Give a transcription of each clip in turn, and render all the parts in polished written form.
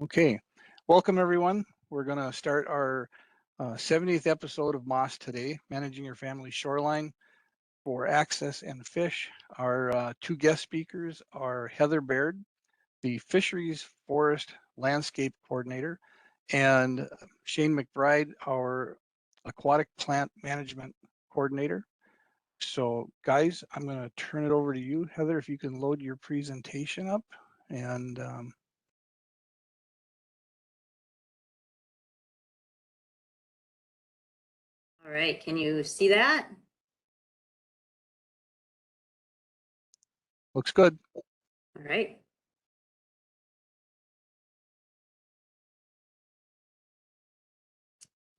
Okay, welcome everyone. We're going to start our 70th episode of Moss today, Managing Your Family Shoreline for Access and Fish. Our two guest speakers are Heather Baird, the Fisheries Forest Landscape Coordinator, and Shane McBride, our Aquatic Plant Management Coordinator. So guys, I'm going to turn it over to you, Heather, if you can load your presentation up. And all right, can you see that? Looks good. All right.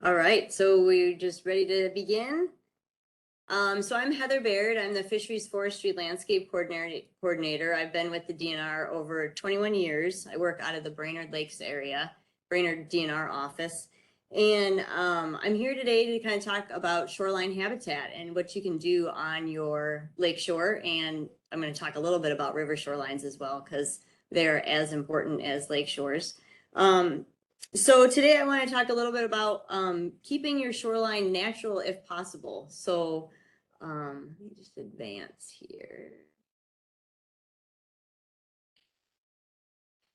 All right, so we're just ready to begin. So I'm Heather Baird. I'm the Fisheries Forestry Landscape Coordinator. I've been with the DNR over 21 years. I work out of the Brainerd Lakes area, Brainerd DNR office. And I'm here today to kind of talk about shoreline habitat and what you can do on your lakeshore. And I'm going to talk a little bit about river shorelines as well, because they're as important as lake shores. So today I want to talk a little bit about keeping your shoreline natural if possible. So let me just advance here.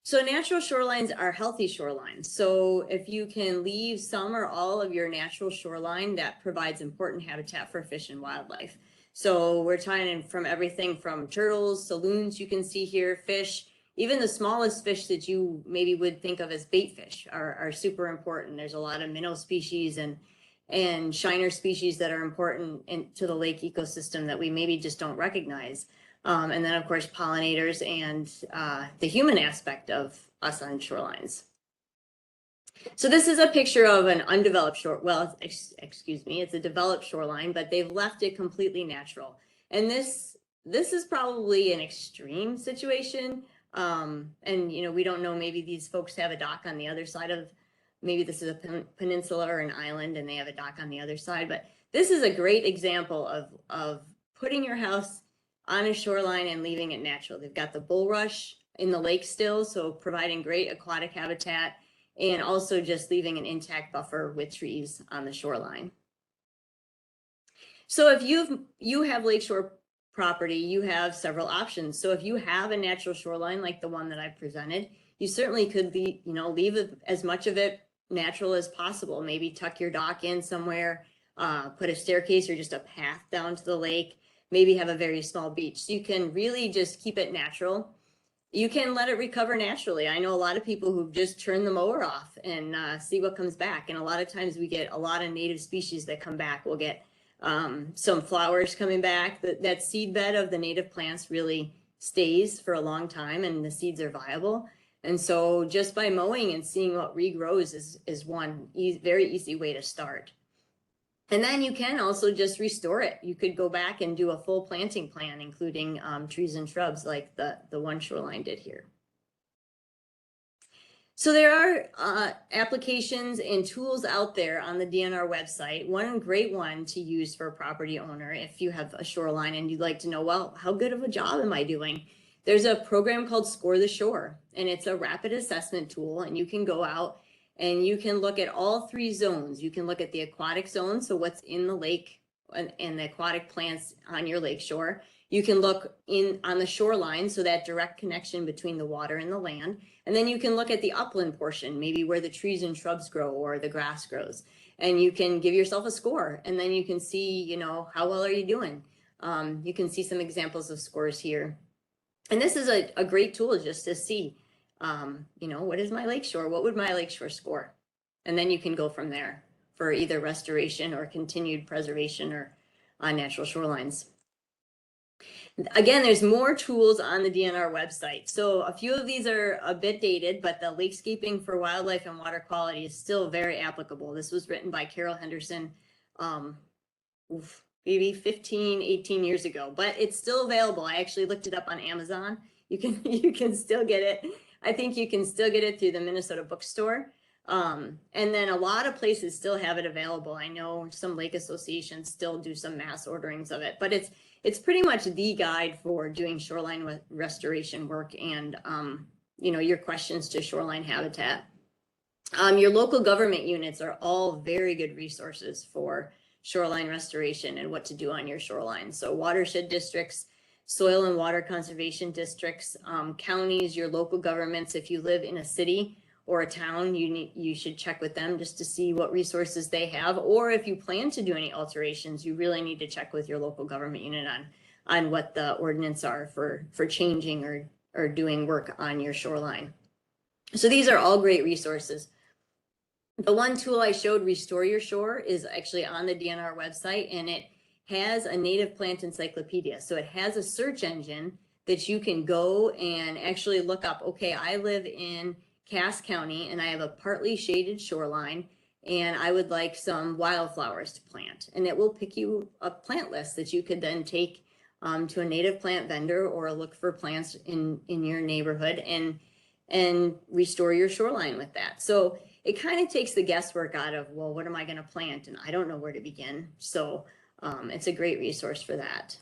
So natural shorelines are healthy shorelines. So if you can leave some or all of your natural shoreline, that provides important habitat for fish and wildlife. So we're talking from everything from turtles, saloons you can see here, fish, even the smallest fish that you maybe would think of as bait fish are super important. There's a lot of minnow species and shiner species that are important to the lake ecosystem that we maybe just don't recognize. And then, of course, pollinators and the human aspect of us on shorelines. So this is a picture of an undeveloped shore. Well, excuse me, it's a developed shoreline, but they've left it completely natural. And this is probably an extreme situation. And, you know, we don't know, maybe these folks have a dock on the other side of, maybe this is a peninsula or an island and they have a dock on the other side. But this is a great example of putting your house on a shoreline and leaving it natural. They've got the bulrush in the lake still, so providing great aquatic habitat, and also just leaving an intact buffer with trees on the shoreline. So if you have lakeshore property, you have several options. So if you have a natural shoreline like the one that I presented, you certainly could leave as much of it natural as possible. Maybe tuck your dock in somewhere, put a staircase or just a path down to the lake, maybe have a very small beach. So you can really just keep it natural. You can let it recover naturally. I know a lot of people who've just turned the mower off and see what comes back. And a lot of times we get a lot of native species that come back. We'll get some flowers coming back. That seed bed of the native plants really stays for a long time and the seeds are viable. And so just by mowing and seeing what regrows is one very easy way to start. And then you can also just restore it. You could go back and do a full planting plan, including trees and shrubs like the one shoreline did here. So there are applications and tools out there on the DNR website. One great one to use for a property owner, if you have a shoreline and you'd like to know, well, how good of a job am I doing? There's a program called Score the Shore, and it's a rapid assessment tool, and you can go out and you can look at all three zones. You can look at the aquatic zone, so what's in the lake and the aquatic plants on your lake shore. You can look on the shoreline, so that direct connection between the water and the land. And then you can look at the upland portion, maybe where the trees and shrubs grow or the grass grows. And you can give yourself a score, and then you can see, you know, how well are you doing? You can see some examples of scores here. And this is a great tool just to see, you know, what is my lakeshore? What would my lakeshore score? And then you can go from there for either restoration or continued preservation or on natural shorelines. Again, there's more tools on the DNR website. So a few of these are a bit dated, but the Lakescaping for Wildlife and Water Quality is still very applicable. This was written by Carol Henderson, maybe 15, 18 years ago, but it's still available. I actually looked it up on Amazon. You can still get it. I think you can still get it through the Minnesota bookstore. And then a lot of places still have it available. I know some lake associations still do some mass orderings of it, but it's pretty much the guide for doing shoreline restoration work and your questions to shoreline habitat. Your local government units are all very good resources for shoreline restoration and what to do on your shoreline. So watershed districts, soil and water conservation districts, counties, your local governments. If you live in a city or a town, you should check with them just to see what resources they have. Or if you plan to do any alterations, you really need to check with your local government unit on what the ordinance are for changing or doing work on your shoreline. So these are all great resources. The one tool I showed, Restore Your Shore, is actually on the DNR website, and it has a native plant encyclopedia. So it has a search engine that you can go and actually look up, okay, I live in Cass County and I have a partly shaded shoreline and I would like some wildflowers to plant. And it will pick you a plant list that you could then take to a native plant vendor or look for plants in your neighborhood and restore your shoreline with that. So it kind of takes the guesswork out of, well, what am I going to plant? And I don't know where to begin. So it's a great resource for that.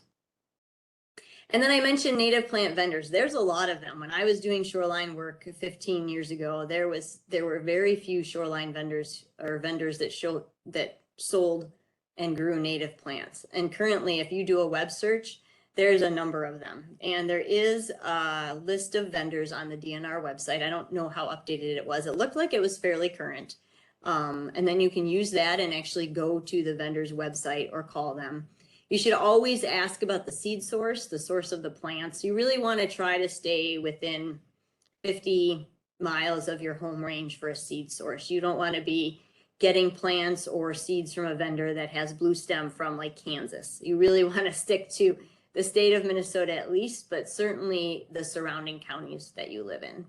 And then I mentioned native plant vendors. There's a lot of them. When I was doing shoreline work 15 years ago, there were very few shoreline vendors or vendors that sold and grew native plants. And currently, if you do a web search, there's a number of them. And there is a list of vendors on the DNR website. I don't know how updated it was. It looked like it was fairly current. And then you can use that and actually go to the vendor's website or call them. You should always ask about the seed source, the source of the plants. You really want to try to stay within 50 miles of your home range for a seed source. You don't want to be getting plants or seeds from a vendor that has blue stem from like Kansas. You really want to stick to the state of Minnesota at least, but certainly the surrounding counties that you live in.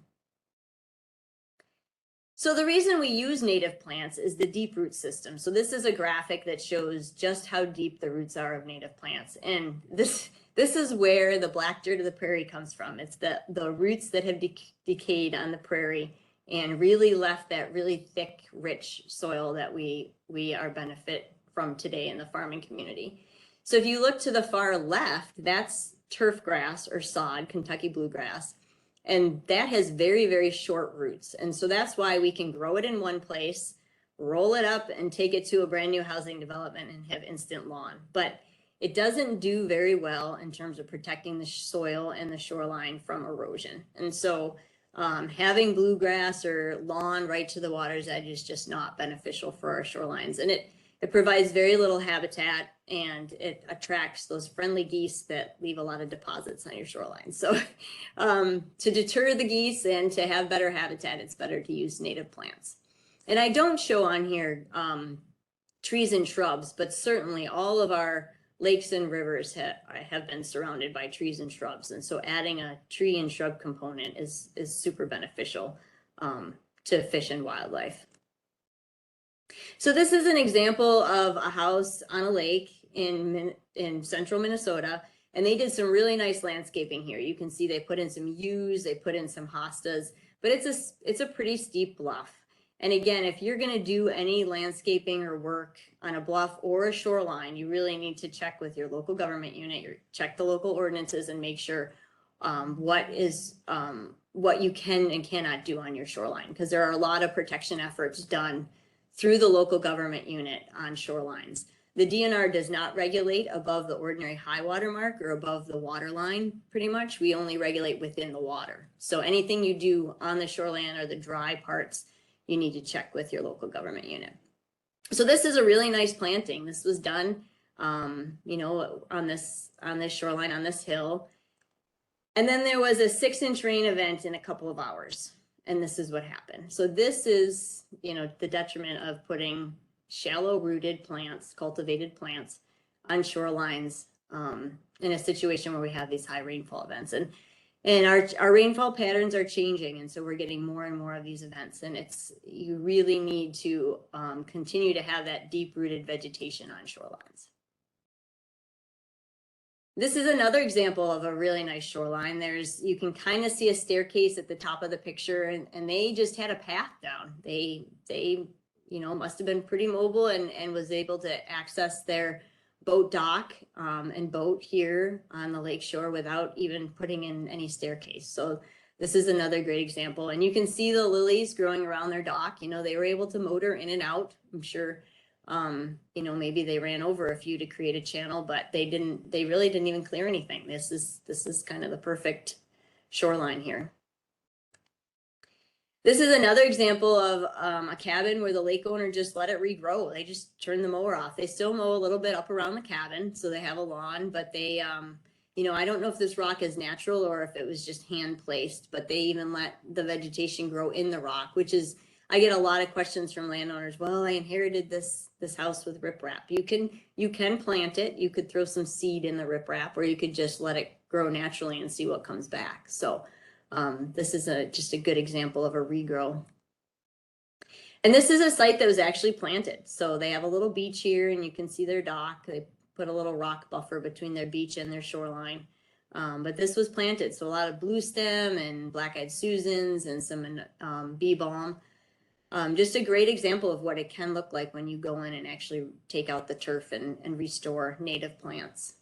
So the reason we use native plants is the deep root system. So this is a graphic that shows just how deep the roots are of native plants. And this is where the black dirt of the prairie comes from. It's the roots that have decayed on the prairie and really left that really thick, rich soil that we are benefit from today in the farming community. So if you look to the far left, that's turf grass or sod, Kentucky bluegrass. And that has very, very short roots. And so that's why we can grow it in one place, roll it up and take it to a brand new housing development and have instant lawn. But it doesn't do very well in terms of protecting the soil and the shoreline from erosion. And so having bluegrass or lawn right to the water's edge is just not beneficial for our shorelines. And it provides very little habitat and it attracts those friendly geese that leave a lot of deposits on your shoreline. So to deter the geese and to have better habitat, it's better to use native plants. And I don't show on here trees and shrubs, but certainly all of our lakes and rivers have been surrounded by trees and shrubs. And so adding a tree and shrub component is super beneficial to fish and wildlife. So this is an example of a house on a lake in central Minnesota, and they did some really nice landscaping here. You can see they put in some yews, they put in some hostas, but it's a pretty steep bluff. And again, if you're going to do any landscaping or work on a bluff or a shoreline, you really need to check with your local government unit, check the local ordinances and make sure what you can and cannot do on your shoreline, because there are a lot of protection efforts done through the local government unit on shorelines. The DNR does not regulate above the ordinary high water mark or above the water line, pretty much. We only regulate within the water. So anything you do on the shoreline or the dry parts, you need to check with your local government unit. So this is a really nice planting. This was done, on this shoreline, on this hill. And then there was a 6-inch rain event in a couple of hours. And this is what happened. So this is, the detriment of putting shallow rooted plants, cultivated plants on shorelines in a situation where we have these high rainfall events. And our rainfall patterns are changing. And so we're getting more and more of these events. And you really need to continue to have that deep rooted vegetation on shorelines. This is another example of a really nice shoreline. You can kind of see a staircase at the top of the picture, and they just had a path down. They must have been pretty mobile and was able to access their boat dock and boat here on the lakeshore without even putting in any staircase. So This is another great example. And you can see the lilies growing around their dock. You know, they were able to motor in and out. I'm sure, you know, maybe they ran over a few to create a channel, but they really didn't even clear anything. This is kind of the perfect shoreline here. This is another example of a cabin where the lake owner just let it regrow. They just turned the mower off. They still mow a little bit up around the cabin, so they have a lawn, but they, you know, I don't know if this rock is natural or if it was just hand placed, but they even let the vegetation grow in the rock, which is, I get a lot of questions from landowners. Well, I inherited this house with riprap. You can plant it. You could throw some seed in the riprap, or you could just let it grow naturally and see what comes back. So this is just a good example of a regrow. And this is a site that was actually planted. So they have a little beach here, and you can see their dock. They put a little rock buffer between their beach and their shoreline. But this was planted. So a lot of blue stem and black-eyed Susans and some bee balm. Just a great example of what it can look like when you go in and actually take out the turf and restore native plants.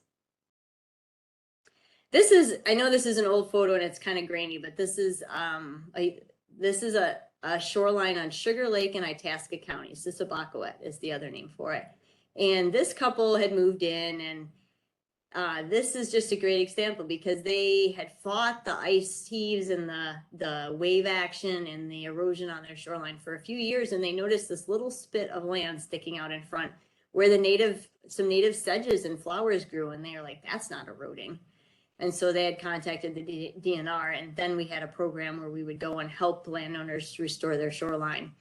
This is, I know this is an old photo and it's kind of grainy, but this is a shoreline on Sugar Lake in Itasca County. Sissebacoet is the other name for it. And this couple had moved in, and this is just a great example because they had fought the ice heaves and the wave action and the erosion on their shoreline for a few years, and they noticed this little spit of land sticking out in front where some native sedges and flowers grew, and they were like, that's not eroding. And so they had contacted the DNR, and then we had a program where we would go and help landowners restore their shoreline.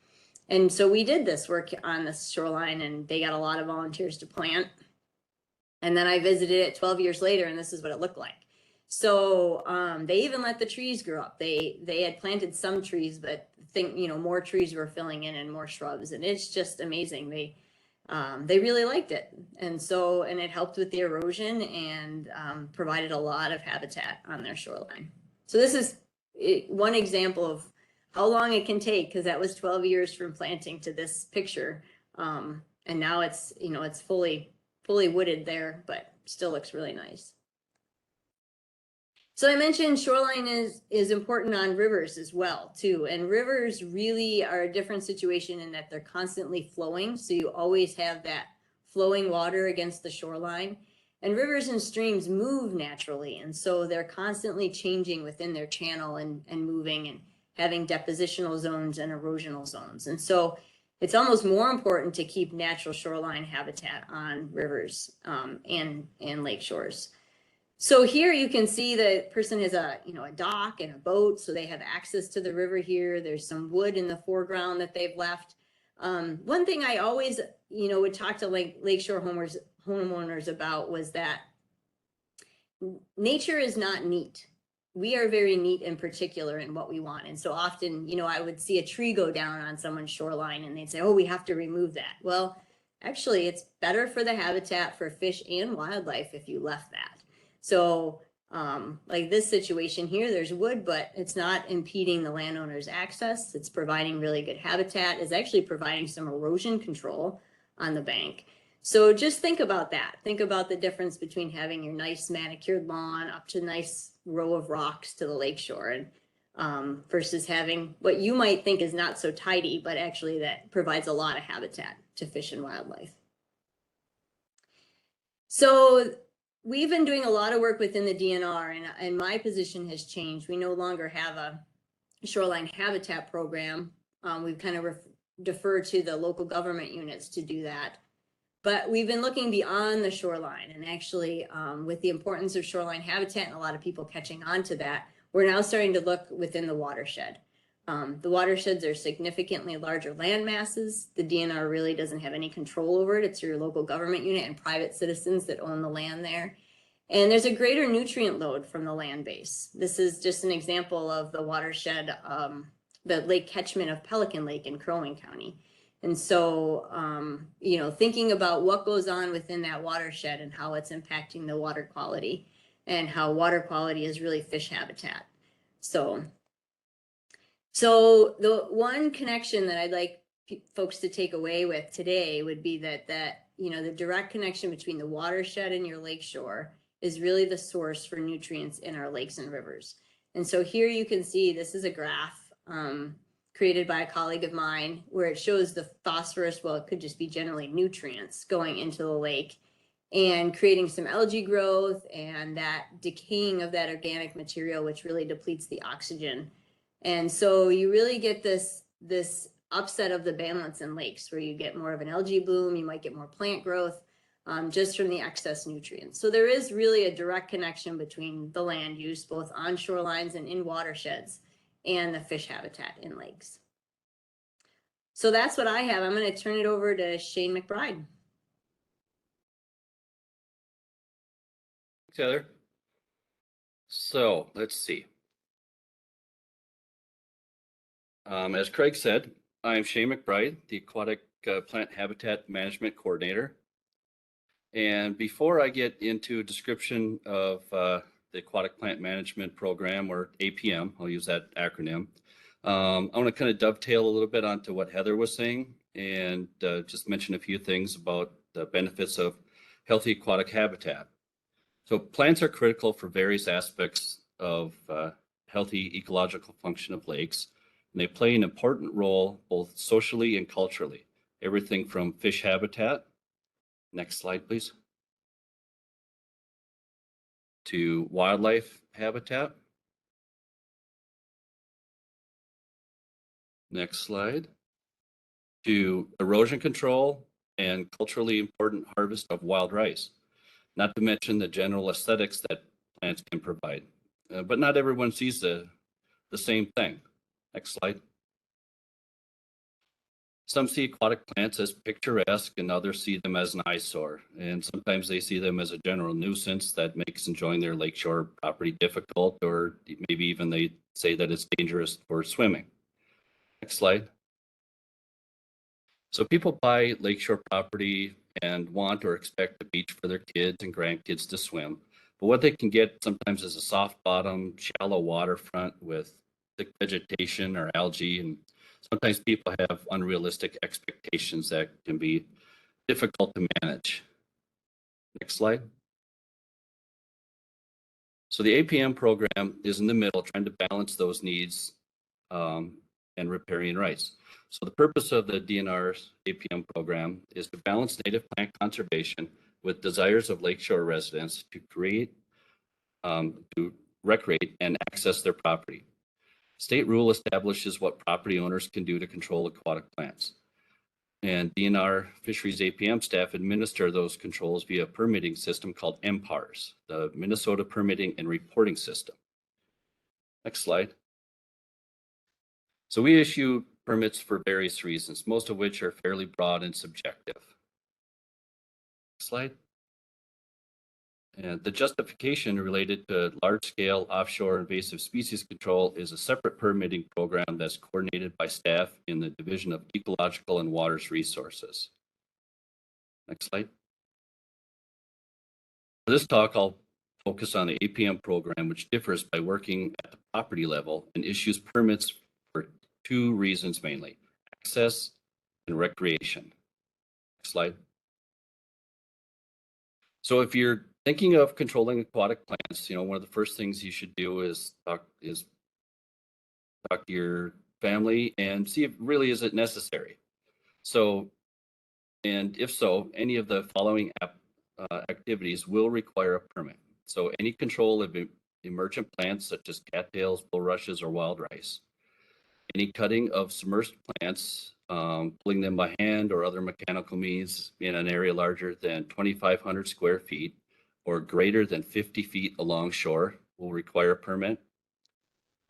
And so we did this work on this shoreline, and they got a lot of volunteers to plant. And then I visited it 12 years later, and this is what it looked like. So they even let the trees grow up. They had planted some trees, but more trees were filling in and more shrubs, and it's just amazing. They really liked it. And it helped with the erosion and provided a lot of habitat on their shoreline. So this is one example of how long it can take, because that was 12 years from planting to this picture. And now it's fully wooded there, but still looks really nice. So I mentioned shoreline is important on rivers as well too. And rivers really are a different situation in that they're constantly flowing. So you always have that flowing water against the shoreline. And rivers and streams move naturally. And so they're constantly changing within their channel and moving and having depositional zones and erosional zones. And so it's almost more important to keep natural shoreline habitat on rivers and lake shores. So here you can see the person has a dock and a boat, so they have access to the river here. There's some wood in the foreground that they've left. One thing I always, would talk to lakeshore homeowners about was that nature is not neat. We are very neat and particular in what we want. And so often, I would see a tree go down on someone's shoreline and they'd say, oh, we have to remove that. Well, actually, it's better for the habitat for fish and wildlife if you left that. So like this situation here, there's wood, but it's not impeding the landowner's access. It's providing really good habitat. It's actually providing some erosion control on the bank. So just think about that. Think about the difference between having your nice manicured lawn up to a nice row of rocks to the lakeshore, and versus having what you might think is not so tidy, but actually that provides a lot of habitat to fish and wildlife. So we've been doing a lot of work within the DNR, and my position has changed. We no longer have a shoreline habitat program. We've kind of deferred to the local government units to do that. But we've been looking beyond the shoreline, and actually with the importance of shoreline habitat and a lot of people catching on to that, we're now starting to look within the watershed. The watersheds are significantly larger land masses. The DNR really doesn't have any control over it. It's your local government unit and private citizens that own the land there. And there's a greater nutrient load from the land base. This is just an example of the watershed, the lake catchment of Pelican Lake in Crow Wing County. And so, thinking about what goes on within that watershed and how it's impacting the water quality, and how water quality is really fish habitat. So the one connection that I'd like folks to take away with today would be that the direct connection between the watershed and your lakeshore is really the source for nutrients in our lakes and rivers. And so here you can see, this is a graph created by a colleague of mine where it shows the phosphorus, well, it could just be generally nutrients going into the lake and creating some algae growth and that decaying of that organic material, which really depletes the oxygen. And so you really get this upset of the balance in lakes where you get more of an algae bloom, you might get more plant growth just from the excess nutrients. So there is really a direct connection between the land use, both on shorelines and in watersheds, and the fish habitat in lakes. So that's what I have. I'm going to turn it over to Shane McBride. Thanks, Heather. So let's see. As Craig said, I'm Shane McBride, the Aquatic Plant Habitat Management Coordinator. And before I get into a description of the Aquatic Plant Management Program, or APM, I'll use that acronym, I want to kind of dovetail a little bit onto what Heather was saying and just mention a few things about the benefits of healthy aquatic habitat. So plants are critical for various aspects of healthy ecological function of lakes, and they play an important role both socially and culturally. Everything from fish habitat, next slide please, to wildlife habitat. Next slide. To erosion control and culturally important harvest of wild rice, not to mention the general aesthetics that plants can provide. But not everyone sees the same thing. Next slide. Some see aquatic plants as picturesque and others see them as an eyesore. And sometimes they see them as a general nuisance that makes enjoying their lakeshore property difficult, or maybe even they say that it's dangerous for swimming. Next slide. So people buy lakeshore property and want or expect a beach for their kids and grandkids to swim. But what they can get sometimes is a soft bottom, shallow waterfront with thick vegetation or algae. And sometimes people have unrealistic expectations that can be difficult to manage. Next slide. So the APM program is in the middle, trying to balance those needs and riparian rights. So the purpose of the DNR's APM program is to balance native plant conservation with desires of lakeshore residents to create, to recreate and access their property. State rule establishes what property owners can do to control aquatic plants. And DNR fisheries APM staff administer those controls via a permitting system called MPARS, the Minnesota Permitting and Reporting System. Next slide. So we issue permits for various reasons, most of which are fairly broad and subjective. Next slide. And the justification related to large-scale offshore invasive species control is a separate permitting program that's coordinated by staff in the Division of Ecological and Waters Resources. Next slide. For this talk, I'll focus on the APM program, which differs by working at the property level and issues permits for two reasons mainly: access and recreation. Next slide. So if you're thinking of controlling aquatic plants, one of the first things you should do is talk to your family and see if really is it necessary. So, and if so, any of the following activities will require a permit. So any control of emergent plants such as cattails, bulrushes, or wild rice. Any cutting of submerged plants, pulling them by hand or other mechanical means in an area larger than 2,500 square feet or greater than 50 feet along shore will require a permit.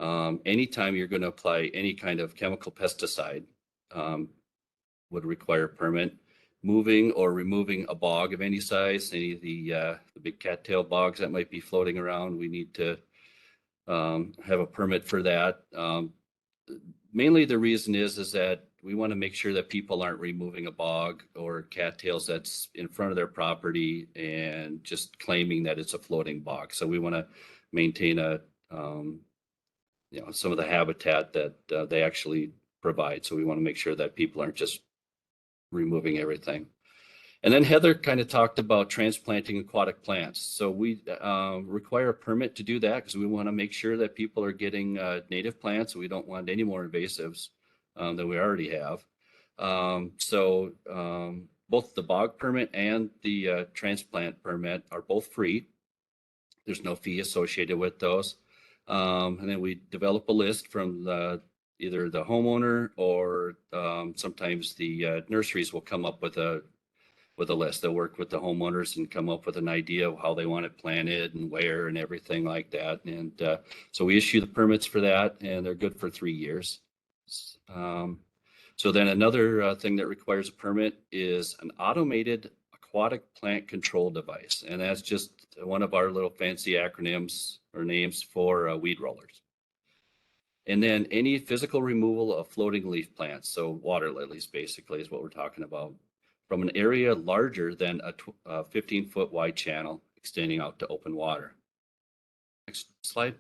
Anytime you're going to apply any kind of chemical pesticide would require a permit. Moving or removing a bog of any size, any of the big cattail bogs that might be floating around, we need to have a permit for that. Mainly the reason is that we want to make sure that people aren't removing a bog or cattails that's in front of their property and just claiming that it's a floating bog. So we want to maintain some of the habitat that they actually provide. So we want to make sure that people aren't just removing everything. And then Heather kind of talked about transplanting aquatic plants. So we require a permit to do that because we want to make sure that people are getting native plants. We don't want any more invasives than we already have. Both the bog permit and the transplant permit are both free. There's no fee associated with those. And then we develop a list from either the homeowner or sometimes the nurseries will come up with a list. They'll work with the homeowners and come up with an idea of how they want it planted and where and everything like that. And so we issue the permits for that, and they're good for 3 years. So then another thing that requires a permit is an automated aquatic plant control device. And that's just one of our little fancy acronyms or names for weed rollers. And then any physical removal of floating leaf plants, so water lilies basically is what we're talking about, from an area larger than a 15-foot wide channel extending out to open water. Next slide.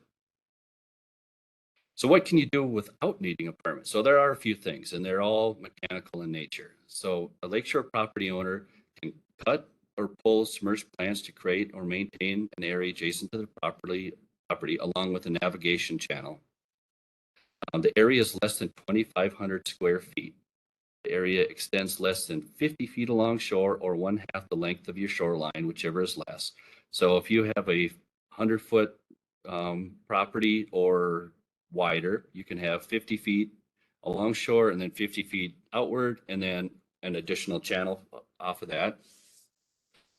So what can you do without needing a permit? So there are a few things, and they're all mechanical in nature. So a lakeshore property owner can cut or pull submerged plants to create or maintain an area adjacent to the property along with a navigation channel. The area is less than 2,500 square feet. The area extends less than 50 feet along shore or 1/2 the length of your shoreline, whichever is less. So if you have a 100-foot property or wider, you can have 50 feet along shore and then 50 feet outward and then an additional channel off of that.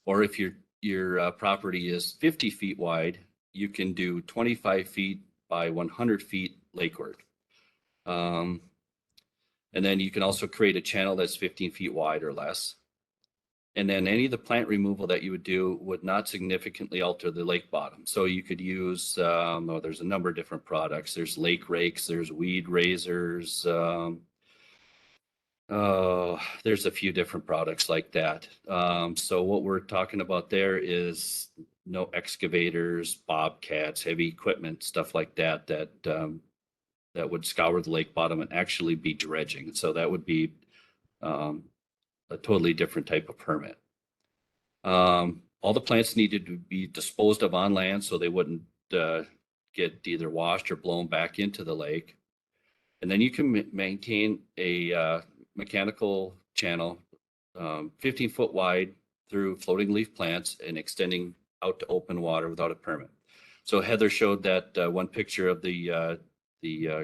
Or if your property is 50 feet wide, you can do 25 feet by 100 feet lakeward. And then you can also create a channel that's 15 feet wide or less. And then any of the plant removal that you would do would not significantly alter the lake bottom. So you could use, there's a number of different products. There's lake rakes, there's weed razors. There's a few different products like that. So what we're talking about there is no excavators, bobcats, heavy equipment, stuff like that, that would scour the lake bottom and actually be dredging. So that would be a totally different type of permit. All the plants needed to be disposed of on land so they wouldn't get either washed or blown back into the lake. And then you can maintain a mechanical channel 15 foot wide through floating leaf plants and extending out to open water without a permit. So Heather showed that one picture of the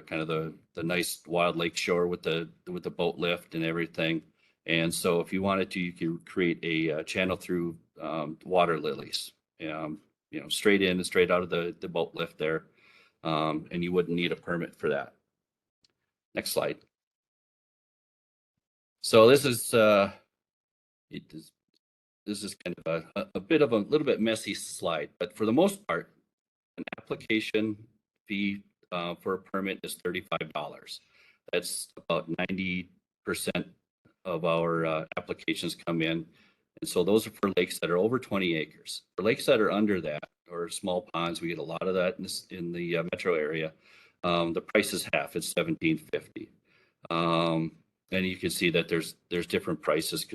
kind of the nice wild lake shore with the boat lift and everything. And so if you wanted to, you could create a channel through water lilies, straight in and straight out of the boat lift there. And you wouldn't need a permit for that. Next slide. So this is kind of a bit of a little bit messy slide, but for the most part, an application fee for a permit is $35. That's about 90% of our applications come in. And so those are for lakes that are over 20 acres. For lakes that are under that or small ponds, we get a lot of that in the metro area. The price is half, it's $17.50. And you can see that there's different prices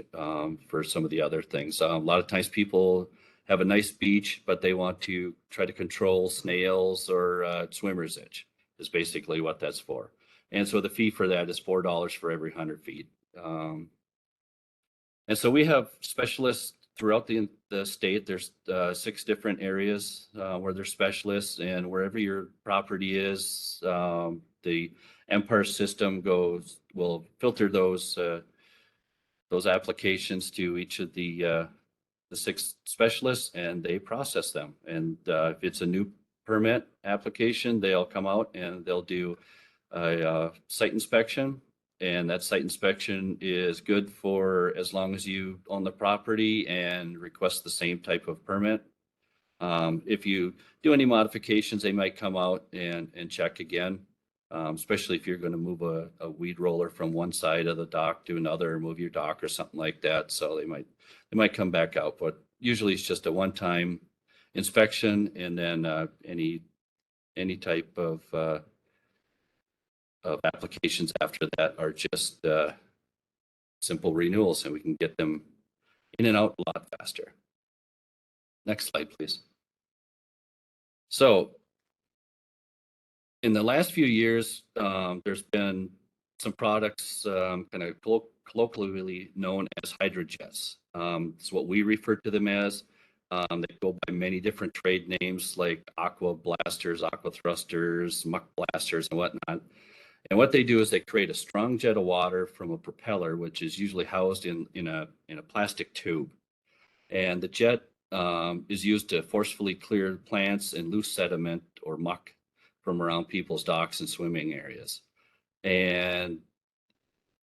for some of the other things. A lot of times people have a nice beach, but they want to try to control snails or swimmer's itch is basically what that's for. And so the fee for that is $4 for every 100 feet. And so we have specialists throughout the state. There's 6 different areas where there's specialists, and wherever your property is, the Empire system will filter those applications to each of the 6 specialists, and they process them. And if it's a new permit application, they'll come out and they'll do a site inspection. And that site inspection is good for as long as you own the property and request the same type of permit. If you do any modifications, they might come out and check again, especially if you're going to move a weed roller from one side of the dock to another, or move your dock or something like that. So they might come back out, but usually it's just a one-time inspection, and then any type of applications after that are just simple renewals, and we can get them in and out a lot faster. Next slide, please. So in the last few years, there's been some products kind of colloquially known as hydrojets. It's what we refer to them as. They go by many different trade names like aqua blasters, aqua thrusters, muck blasters, and whatnot. And what they do is they create a strong jet of water from a propeller, which is usually housed in a plastic tube. And the jet is used to forcefully clear plants and loose sediment or muck from around people's docks and swimming areas. And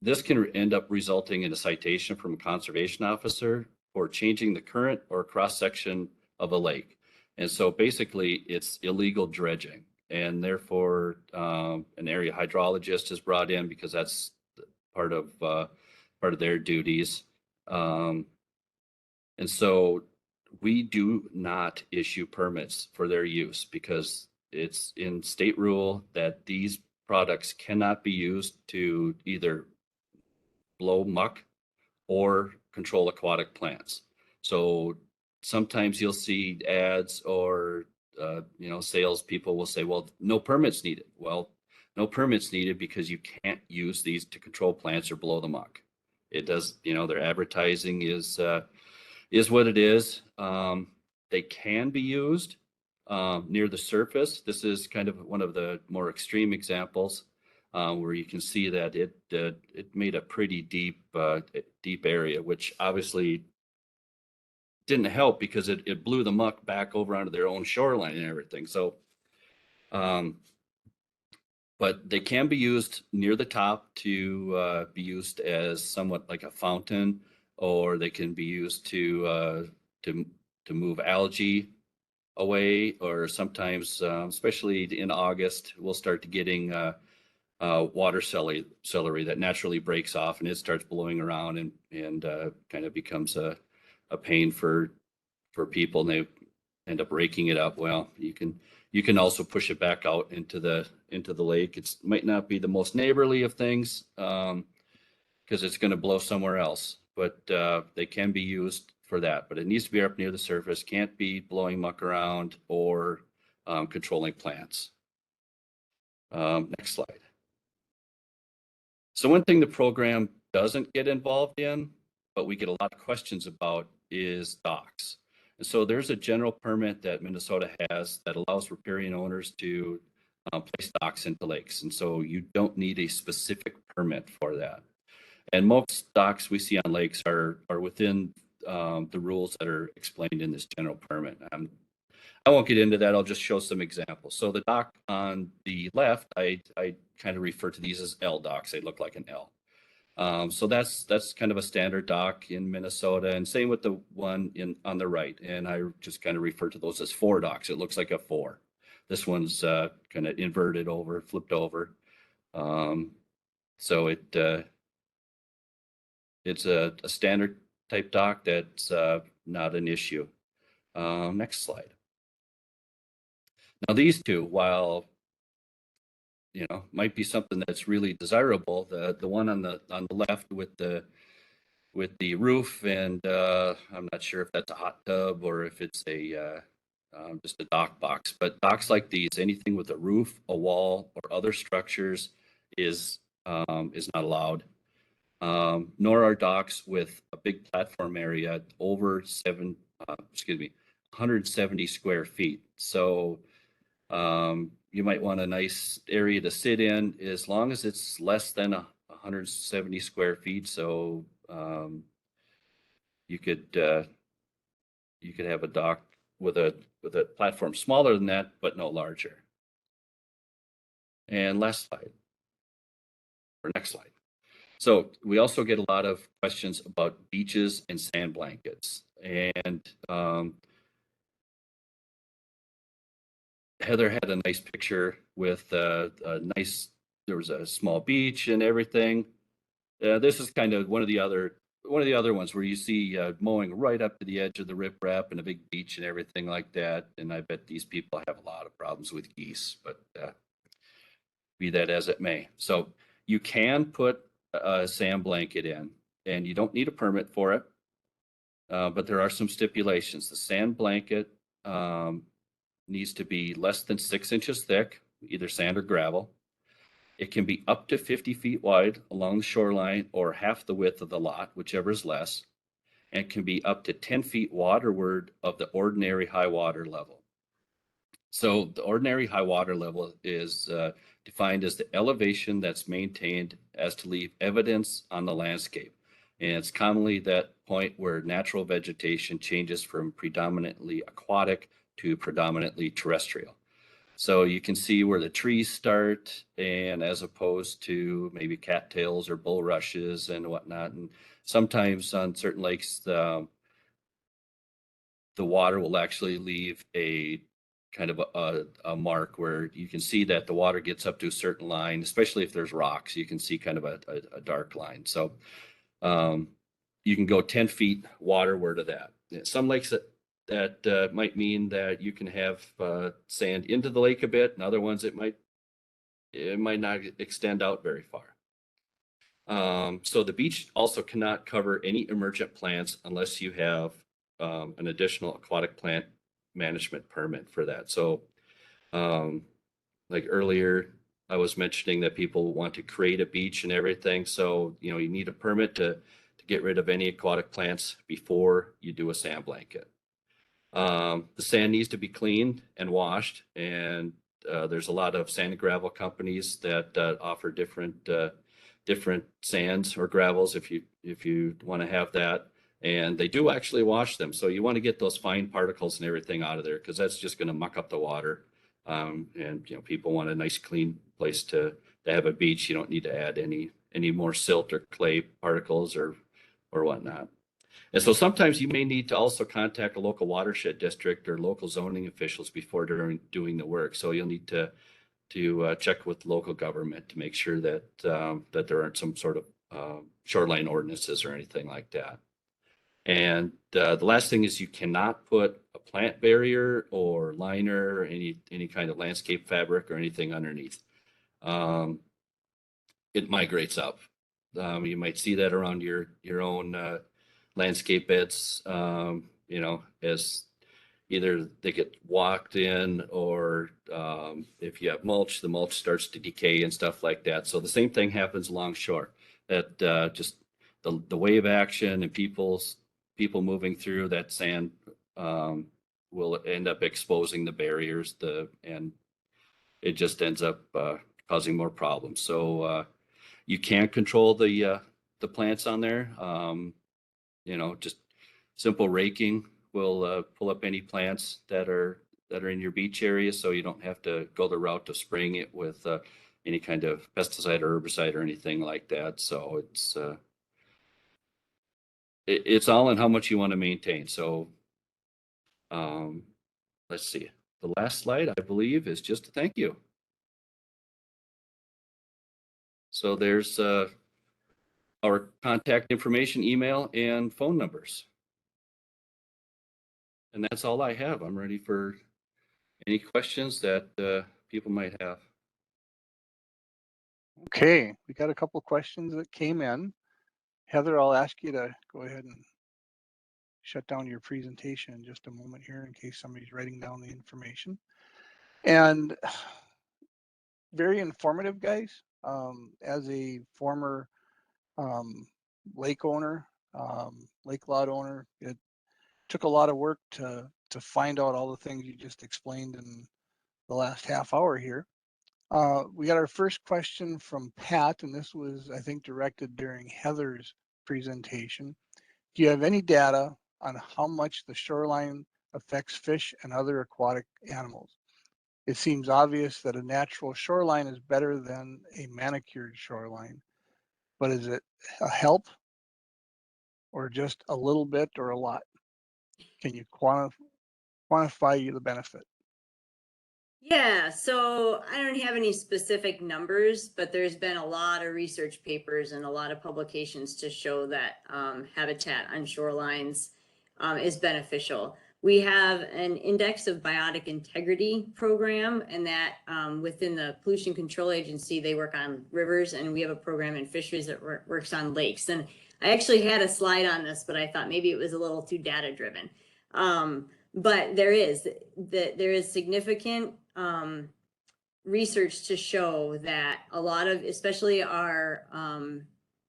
this can end up resulting in a citation from a conservation officer for changing the current or cross-section of a lake. And so basically it's illegal dredging, and therefore an area hydrologist is brought in because that's part of their duties. And so we do not issue permits for their use because it's in state rule that these products cannot be used to either blow muck or control aquatic plants. So sometimes you'll see ads or salespeople will say, well, no permits needed. Well, no permits needed because you can't use these to control plants or blow the muck. It does, their advertising is what it is. They can be used near the surface. This is kind of one of the more extreme examples where you can see that it made a pretty deep area, which obviously didn't help because it blew the muck back over onto their own shoreline and everything. So, but they can be used near the top to be used as somewhat like a fountain, or they can be used to move algae away, or sometimes, especially in August, we'll start getting water celery that naturally breaks off and it starts blowing around and kind of becomes a pain for people, and they end up raking it up. Well, you can also push it back out into the lake. It might not be the most neighborly of things because it's going to blow somewhere else, but they can be used for that. But it needs to be up near the surface, can't be blowing muck around or controlling plants. Next slide. So one thing the program doesn't get involved in, but we get a lot of questions about, is docks. And so there's a general permit that Minnesota has that allows riparian owners to place docks into lakes. And so you don't need a specific permit for that. And most docks we see on lakes are within the rules that are explained in this general permit. I won't get into that. I'll just show some examples. So the dock on the left, I kind of refer to these as L docks. They look like an L. So that's kind of a standard dock in Minnesota, and same with the one on the right. And I just kind of refer to those as 4 docks. It looks like a 4. This one's kind of inverted over, flipped over. So it's a standard type dock that's not an issue. Next slide. Now these two, while might be something that's really desirable, the one on the left with the roof, and I'm not sure if that's a hot tub or if it's a just a dock box. But docks like these, anything with a roof, a wall, or other structures is not allowed. Nor are docks with a big platform area over 170 square feet. So you might want a nice area to sit in as long as it's less than 170 square feet. So you could have a dock with a platform smaller than that, but no larger. And last slide, or next slide. So we also get a lot of questions about beaches and sand blankets. And Heather had a nice picture with there was a small beach and everything. This is kind of one of the other ones where you see mowing right up to the edge of the riprap and a big beach and everything like that. And I bet these people have a lot of problems with geese, but be that as it may. So you can put a sand blanket in, and you don't need a permit for it. but there are some stipulations. The sand blanket needs to be less than 6 inches thick, either sand or gravel. It can be up to 50 feet wide along the shoreline or half the width of the lot, whichever is less, and can be up to 10 feet waterward of the ordinary high water level. So the ordinary high water level is defined as the elevation that's maintained as to leave evidence on the landscape. And it's commonly that point where natural vegetation changes from predominantly aquatic to predominantly terrestrial. So you can see where the trees start, and as opposed to maybe cattails or bulrushes and whatnot. And sometimes on certain lakes, the water will actually leave a kind of a mark where you can see that the water gets up to a certain line, especially if there's rocks, you can see kind of a dark line. So you can go 10 feet waterward of that. Some lakes that might mean that you can have sand into the lake a bit, and other ones it might not extend out very far. So the beach also cannot cover any emergent plants unless you have an additional aquatic plant management permit for that. So like earlier, I was mentioning that people want to create a beach and everything. So, you need a permit to get rid of any aquatic plants before you do a sand blanket. The sand needs to be cleaned and washed, and there's a lot of sand and gravel companies that offer different sands or gravels if you want to have that, and they do actually wash them. So you want to get those fine particles and everything out of there, because that's just going to muck up the water. And people want a nice clean place to have a beach. You don't need to add any more silt or clay particles or whatnot. And so sometimes you may need to also contact a local watershed district or local zoning officials before doing the work. So you'll need to check with local government to make sure that that there aren't some sort of shoreline ordinances or anything like that. And the last thing is you cannot put a plant barrier or liner or any kind of landscape fabric or anything underneath. It migrates up. You might see that around your own landscape beds, as either they get walked in, or if you have mulch, the mulch starts to decay and stuff like that. So the same thing happens along shore, that just the wave action and people moving through that sand will end up exposing the barriers, and it just ends up causing more problems. So you can't control the plants on there. Just simple raking will pull up any plants that are in your beach area, so you don't have to go the route of spraying it with any kind of pesticide or herbicide or anything like that. So it's all in how much you want to maintain. So let's see. The last slide, I believe, is just a thank you. So there's our contact information, email, and phone numbers. And that's all I have. I'm ready for any questions that people might have. Okay, we got a couple questions that came in. Heather, I'll ask you to go ahead and shut down your presentation in just a moment here in case somebody's writing down the information. And very informative, guys. As a former lake owner, lake lot owner, it took a lot of work to find out all the things you just explained in the last half hour here. We got our first question from Pat, and this was, I think, directed during Heather's presentation. Do you have any data on how much the shoreline affects fish and other aquatic animals? It seems obvious that a natural shoreline is better than a manicured shoreline, but is it a help or just a little bit or a lot? Can you quantify the benefit? Yeah, so I don't have any specific numbers, but there's been a lot of research papers and a lot of publications to show that habitat on shorelines is beneficial. We have an index of biotic integrity program, and that within the Pollution Control Agency, they work on rivers, and we have a program in fisheries that works on lakes. And I actually had a slide on this, but I thought maybe it was a little too data driven. But there is significant research to show that a lot of, especially our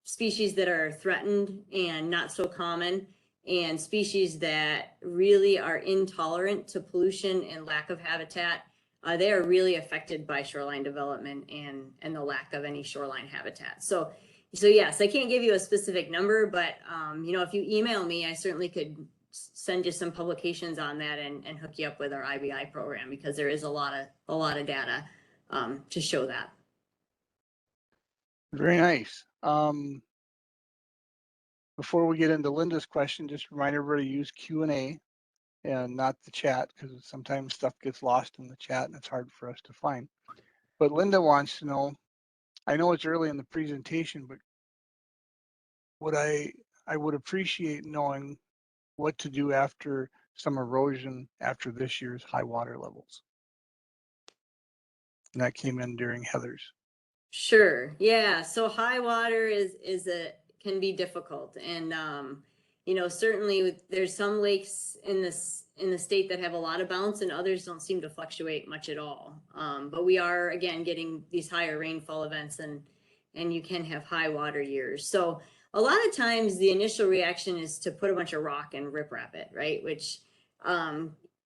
species that are threatened and not so common, and species that really are intolerant to pollution and lack of habitat, they are really affected by shoreline development and the lack of any shoreline habitat. So yes, I can't give you a specific number, but you know, if you email me, I certainly could send you some publications on that and hook you up with our IBI program, because there is a lot of data to show that. Very nice. Before we get into Linda's question, just remind everybody to use Q&A and not the chat, because sometimes stuff gets lost in the chat and it's hard for us to find. But Linda wants to know, I know it's early in the presentation, but I would appreciate knowing what to do after some erosion after this year's high water levels. And that came in during Heather's. Sure. Yeah. So high water can be difficult, and you know, certainly there's some lakes in the state that have a lot of bounce, and others don't seem to fluctuate much at all. But we are again getting these higher rainfall events, and you can have high water years. So a lot of times the initial reaction is to put a bunch of rock and riprap it, right? Which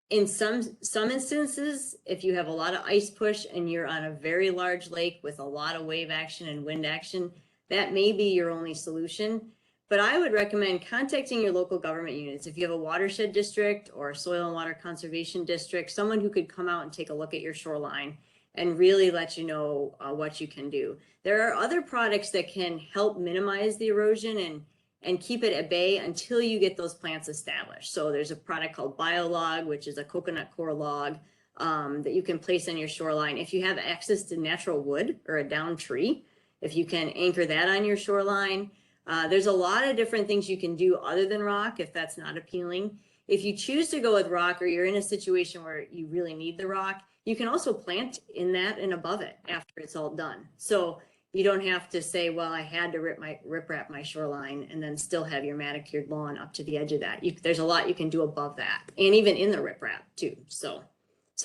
in some instances, if you have a lot of ice push and you're on a very large lake with a lot of wave action and wind action, that may be your only solution. But I would recommend contacting your local government units. If you have a watershed district or a soil and water conservation district, someone who could come out and take a look at your shoreline and really let you know what you can do. There are other products that can help minimize the erosion and keep it at bay until you get those plants established. So there's a product called Biolog, which is a coconut core log that you can place on your shoreline. If you have access to natural wood or a downed tree, if you can anchor that on your shoreline, there's a lot of different things you can do other than rock if that's not appealing. If you choose to go with rock, or you're in a situation where you really need the rock, you can also plant in that and above it after it's all done. So you don't have to say, well, I had to riprap my shoreline and then still have your manicured lawn up to the edge of that. There's a lot you can do above that, and even in the riprap too. So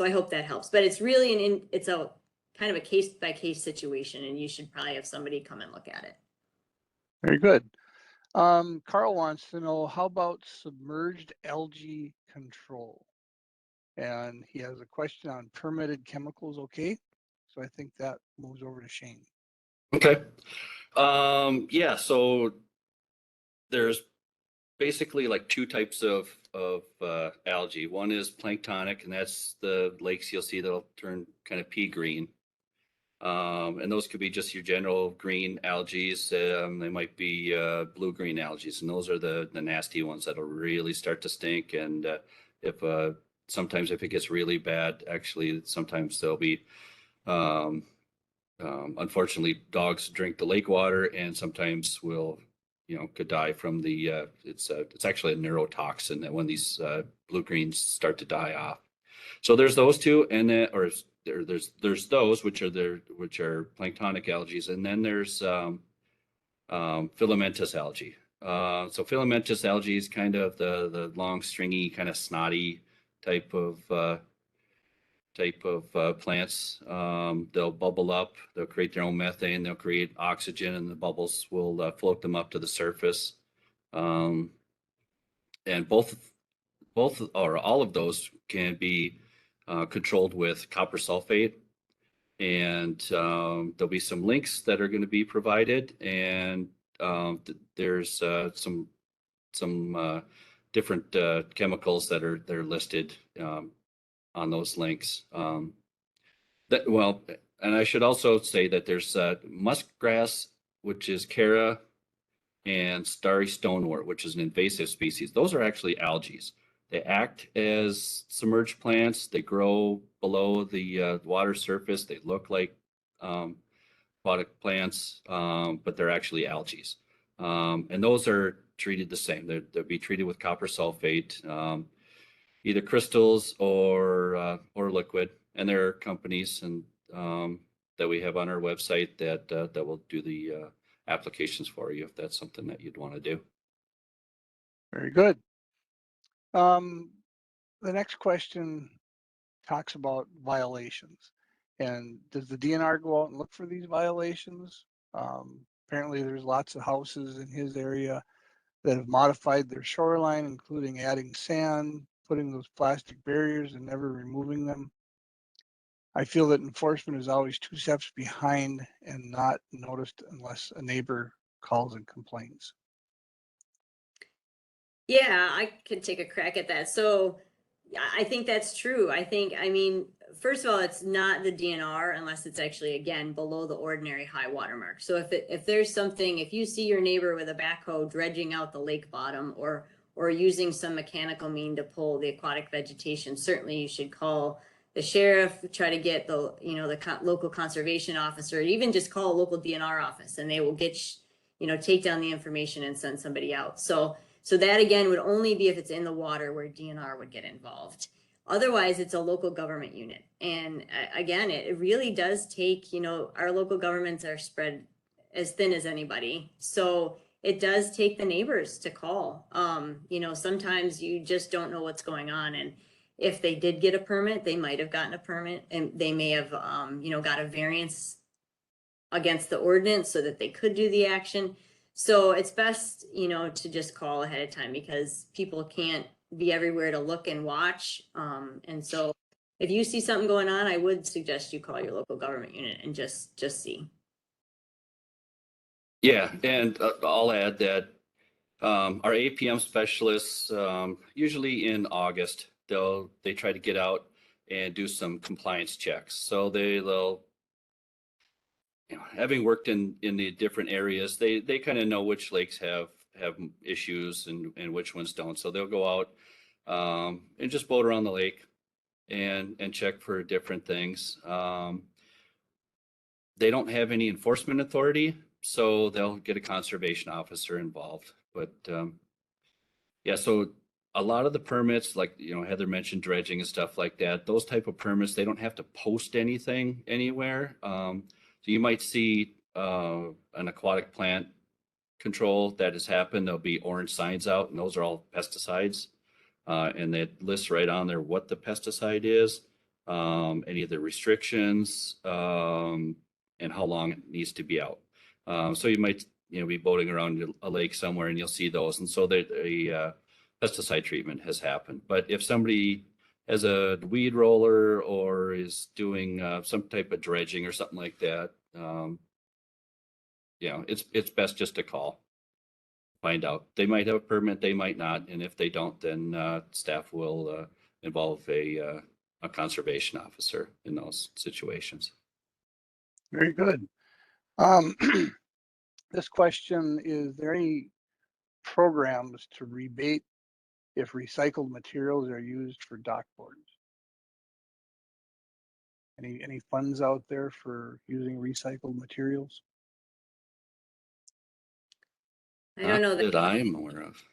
I hope that helps. But it's really it's a kind of a case by case situation, and you should probably have somebody come and look at it. Very good. Carl wants to know, how about submerged algae control? And he has a question on permitted chemicals. Okay, so I think that moves over to Shane. Okay. Yeah, so there's basically like two types of algae. One is planktonic, and that's the lakes you'll see that'll turn kind of pea green. And those could be just your general green algae. They might be blue-green algae, and those are the nasty ones that'll really start to stink. And sometimes if it gets really bad, actually, sometimes there'll be unfortunately, dogs drink the lake water, and sometimes could die from the. It's actually a neurotoxin that when these blue-greens start to die off. So there's those two, and then there's those which are planktonic algae, and then there's filamentous algae. So filamentous algae is kind of the long, stringy, kind of snotty type of plants. They'll bubble up, they'll create their own methane, they'll create oxygen, and the bubbles will float them up to the surface. And both or all of those can be controlled with copper sulfate. And there'll be some links that are going to be provided, and there's some different chemicals that are listed on those links. And I should also say that there's musk grass, which is Cara, and starry stonewort, which is an invasive species. Those are actually algae. They act as submerged plants. They grow below the water surface. They look like aquatic plants, but they're actually algae. And those are treated the same. They'll be treated with copper sulfate. either crystals or liquid. And there are companies and that we have on our website that will do the applications for you if that's something that you'd want to do. Very good. The next question talks about violations. And does the DNR go out and look for these violations? Apparently there's lots of houses in his area that have modified their shoreline, including adding sand, putting those plastic barriers and never removing them. I feel that enforcement is always 2 steps behind and not noticed unless a neighbor calls and complains. Yeah, I could take a crack at that. So I think that's true. I mean, first of all, it's not the DNR unless it's actually, again, below the ordinary high water mark. So if there's something, if you see your neighbor with a backhoe dredging out the lake bottom or using some mechanical mean to pull the aquatic vegetation, certainly you should call the sheriff, try to get the, the local conservation officer, even just call a local DNR office and they will get, take down the information and send somebody out. So that again would only be if it's in the water where DNR would get involved. Otherwise, it's a local government unit. And again, it really does take, our local governments are spread as thin as anybody. So it does take the neighbors to call. Sometimes you just don't know what's going on. And if they did get a permit, they might have gotten a permit and they may have, got a variance against the ordinance so that they could do the action. So it's best, to just call ahead of time because people can't be everywhere to look and watch. And so if you see something going on, I would suggest you call your local government unit and just see. Yeah, and I'll add that our APM specialists, usually in August, they try to get out and do some compliance checks. So they'll having worked in the different areas, they kind of know which lakes have issues and which ones don't. So they'll go out and just boat around the lake and check for different things. They don't have any enforcement authority, so they'll get a conservation officer involved. But yeah, so a lot of the permits, like Heather mentioned dredging and stuff like that, those type of permits, they don't have to post anything anywhere. So you might see an aquatic plant control that has happened. There'll be orange signs out, and those are all pesticides. And it lists right on there what the pesticide is, any of the restrictions, and how long it needs to be out. So you might be boating around a lake somewhere, and you'll see those. And so a pesticide treatment has happened. But if somebody has a weed roller or is doing some type of dredging or something like that, it's best just to call, find out. They might have a permit, they might not, and if they don't, then staff will involve a conservation officer in those situations. Very good. This question is there any programs to rebate if recycled materials are used for dock boards? Any funds out there for using recycled materials? I don't know that I'm aware of.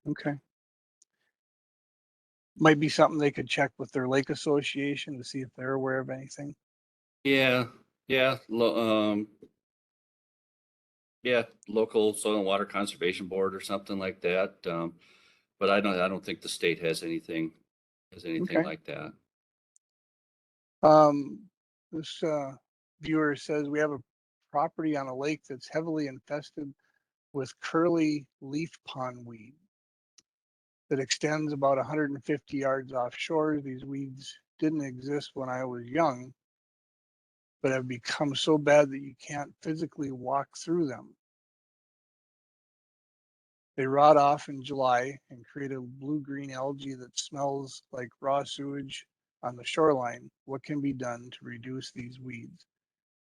Okay. Might be something they could check with their lake association to see if they're aware of anything. Yeah. Local soil and water conservation board or something like that. But I don't think the state has anything Okay. like that. This viewer says we have a property on a lake that's heavily infested with curly leaf pondweed that extends about 150 yards offshore. These weeds didn't exist when I was young, but have become so bad that you can't physically walk through them. They rot off in July and create a blue-green algae that smells like raw sewage on the shoreline. What can be done to reduce these weeds?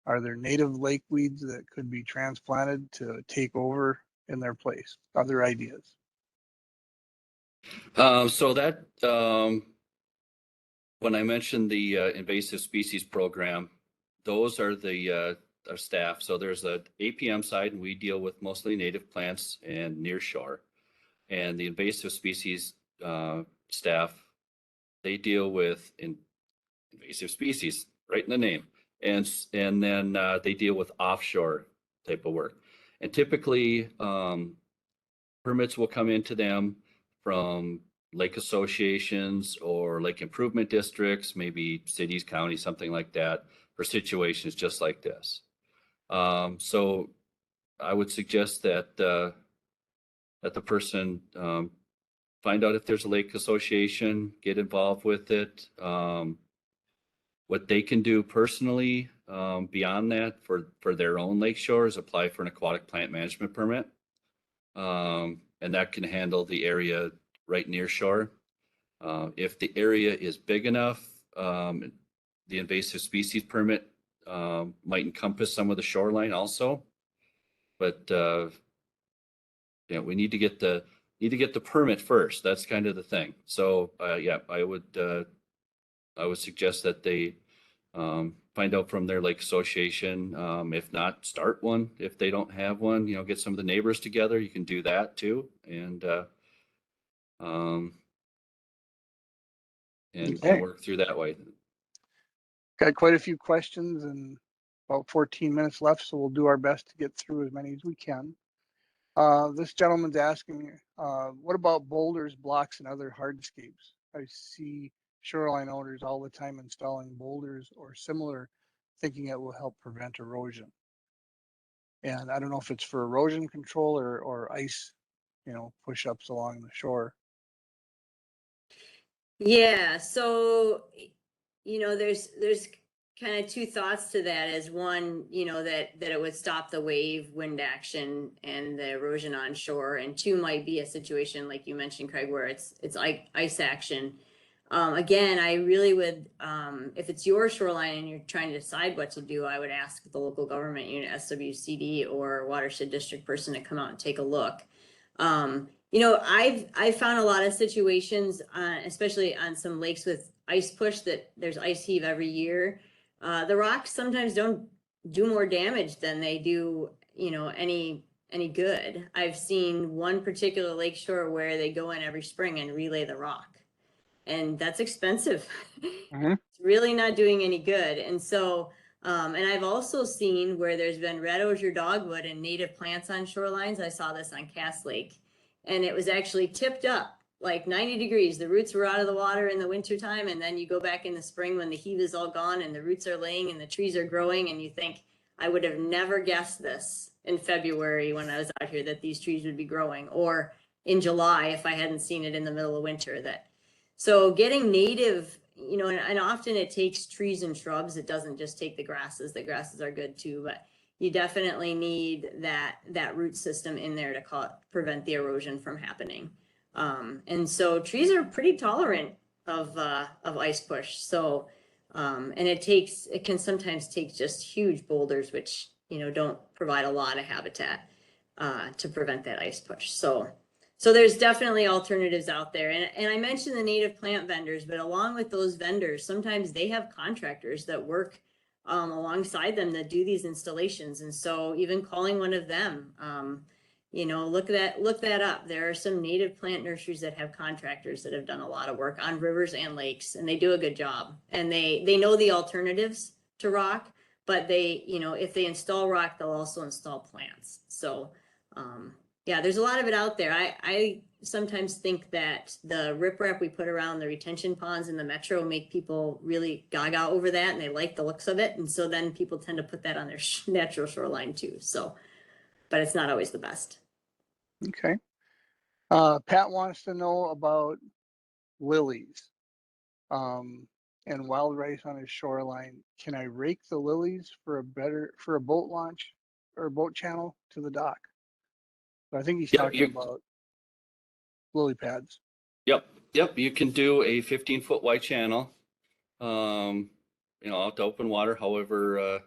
Are there native lake weeds that could be transplanted to take over in their place? Other ideas? So that when I mentioned the invasive species program, those are our staff. So there's a APM side, and we deal with mostly native plants and near shore. And the invasive species staff they deal with invasive species, right in the name. And then they deal with offshore type of work. And typically, permits will come into them from lake associations or lake improvement districts, maybe cities, counties, something like that, for situations just like this. So I would suggest that that the person find out if there's a lake association, get involved with it. What they can do personally beyond that for their own lakeshore is apply for an aquatic plant management permit. And that can handle the area right near shore. If the area is big enough, the invasive species permit might encompass some of the shoreline also. But we need to get the permit first. That's kind of the thing. So yeah, I would suggest that they find out from their lake association. If not, start one. If they don't have one, get some of the neighbors together. You can do that too, and Okay. work through that way. Got quite a few questions and about 14 minutes left, so we'll do our best to get through as many as we can. This gentleman's asking, what about boulders, blocks, and other hardscapes? I see shoreline owners all the time installing boulders or similar, thinking it will help prevent erosion. And I don't know if it's for erosion control or ice, push-ups along the shore. Yeah, so there's kind of two thoughts to that. As one, that it would stop the wave, wind action, and the erosion on shore, and two might be a situation like you mentioned, Craig, where it's like ice action. Again, I really would, if it's your shoreline and you're trying to decide what to do, I would ask the local government unit, SWCD or watershed district person, to come out and take a look. I've found a lot of situations, especially on some lakes with ice push, that there's ice heave every year. The rocks sometimes don't do more damage than they do, any good. I've seen one particular lakeshore where they go in every spring and relay the rock, and that's expensive. Mm-hmm. It's really not doing any good. And so, and I've also seen where there's been red osier dogwood and native plants on shorelines. I saw this on Cass Lake, and it was actually tipped up like 90 degrees. The roots were out of the water in the wintertime, and then you go back in the spring when the heave is all gone and the roots are laying and the trees are growing, and you think, I would have never guessed this in February when I was out here, that these trees would be growing, or in July if I hadn't seen it in the middle of winter. So getting native, and often it takes trees and shrubs. It doesn't just take the grasses. The grasses are good too, but you definitely need that root system in there to prevent the erosion from happening. And so trees are pretty tolerant of ice push. So, and it can sometimes take just huge boulders, which, don't provide a lot of habitat, to prevent that ice push. So there's definitely alternatives out there. And I mentioned the native plant vendors, but along with those vendors, sometimes they have contractors that work alongside them that do these installations. And so even calling one of them, look that up. There are some native plant nurseries that have contractors that have done a lot of work on rivers and lakes, and they do a good job. And they know the alternatives to rock, but they, if they install rock, they'll also install plants. So, yeah, there's a lot of it out there. I sometimes think that the riprap we put around the retention ponds in the metro make people really gaga over that, and they like the looks of it. And so then people tend to put that on their natural shoreline too. So, but it's not always the best. Okay. Pat wants to know about lilies and wild rice on his shoreline. Can I rake the lilies for a boat launch or a boat channel to the dock? So I think he's talking about lily pads. Yep. You can do a 15-foot wide channel, out to open water, however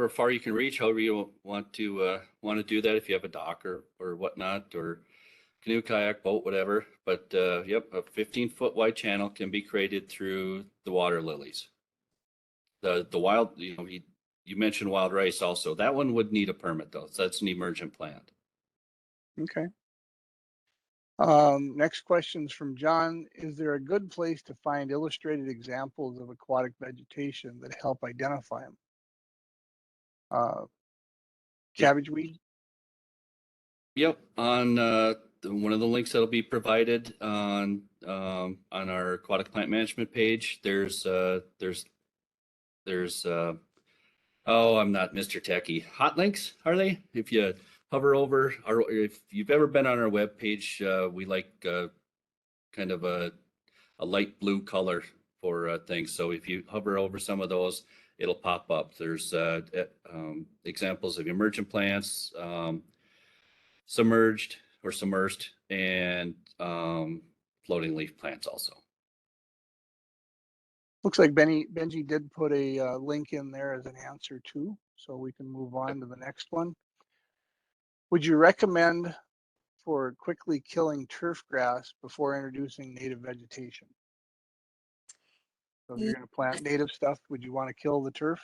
far you can reach, however you want to do that, if you have a dock or whatnot, or canoe, kayak, boat, whatever. But a 15-foot wide channel can be created through the water lilies. The wild, you mentioned wild rice also. That one would need a permit though. So that's an emergent plant. Okay. Next question's from John. Is there a good place to find illustrated examples of aquatic vegetation that help identify them? Cabbage weed? Yep, on one of the links that'll be provided on our aquatic plant management page, there's oh, I'm not Mr. Techie. Hot links, are they? If you hover over, or if you've ever been on our web page, we like kind of a light blue color for things. So if you hover over some of those, it'll pop up. There's examples of emergent plants, submerged or submersed, and floating leaf plants also. Looks like Benji did put a link in there as an answer too, so we can move on to the next one. Would you recommend for quickly killing turf grass before introducing native vegetation? So if you're going to plant native stuff, would you want to kill the turf?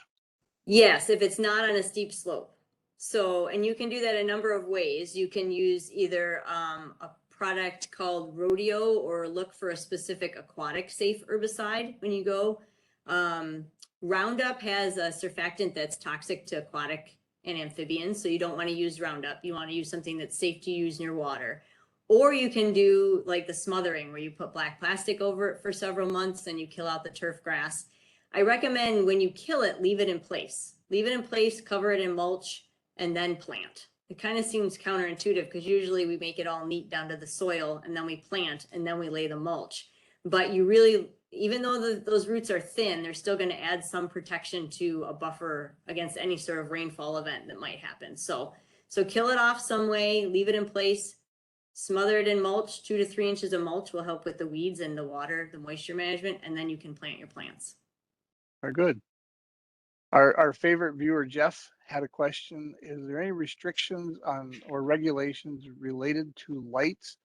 Yes, if it's not on a steep slope. So, and you can do that a number of ways. You can use either a product called Rodeo or look for a specific aquatic safe herbicide when you go. Roundup has a surfactant that's toxic to aquatic and amphibians, so you don't want to use Roundup. You want to use something that's safe to use near water. Or you can do like the smothering where you put black plastic over it for several months and you kill out the turf grass. I recommend when you kill it, leave it in place. Leave it in place, cover it in mulch, and then plant. It kind of seems counterintuitive because usually we make it all neat down to the soil and then we plant and then we lay the mulch. But you really, even though those roots are thin, they're still going to add some protection to a buffer against any sort of rainfall event that might happen. So kill it off some way, leave it in place, smother it in mulch. 2 to 3 inches of mulch will help with the weeds and the water, the moisture management, and then you can plant your plants. Very good. Our favorite viewer, Jeff, had a question. Is there any restrictions on or regulations related to lights